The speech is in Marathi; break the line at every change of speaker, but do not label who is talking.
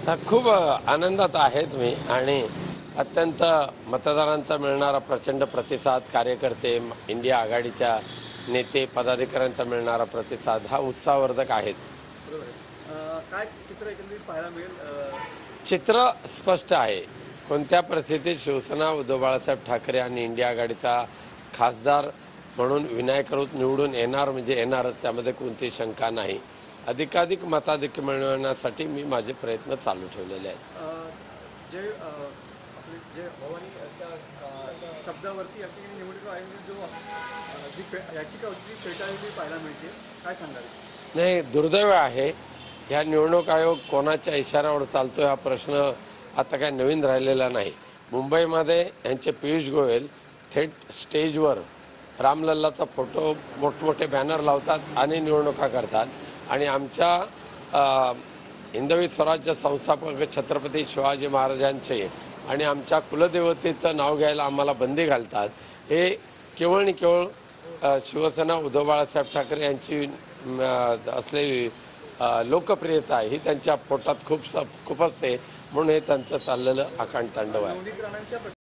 खूप आनंदात आहेत मी आणि अत्यंत मतदारांचा मिळणारा प्रचंड प्रतिसाद, कार्यकर्ते, इंडिया आघाडीच्या नेते पदाधिकाऱ्यांचा मिळणारा प्रतिसाद हा उत्साहवर्धक आहेच.
बरोबर आहे. काय चित्र एकंदरीत पाहायला मिळेल?
चित्र स्पष्ट आहे. कोणत्या परिस्थितीत शिवसेना, उद्धव बाळासाहेब ठाकरे आणि इंडिया आघाडीचा खासदार म्हणून विनायक राऊत निवडून येणार म्हणजे येणारच, त्यामध्ये कोणतीही शंका नाही. अधिकाधिक मताधिक्य मिळवण्यासाठी मी माझे प्रयत्न चालू ठेवलेले आहेत.
जे आपले जे भवानी त्या शब्दावरती या ठिकाणी निवडणूक आयोगाने जी याचिका होती ती फेटाळलेली पाहायला मिळते, काय सांगाल?
नाही, दुर्दैव आहे. ह्या निवडणूक आयोग कोणाच्या इशाऱ्यावर चालतो हा प्रश्न आता काय नवीन राहिलेला नाही. मुंबईमध्ये यांचे पियुष गोयल थेट स्टेजवर रामलल्लाचा फोटो मोठमोठे बॅनर लावतात आणि निवडणुका करतात आणि आमच्या हिंदवी स्वराज्य संस्थापक छत्रपती शिवाजी महाराजांचे आणि आमच्या कुलदेवतेचं नाव घ्यायला आम्हाला बंदी घालतात. हे केवळ आणि केवळ शिवसेना, उद्धव बाळासाहेब ठाकरे यांची असलेली लोकप्रियता ही त्यांच्या पोटात खूप असते, म्हणून हे त्यांचं चाललेलं आकांड तांडव आहे.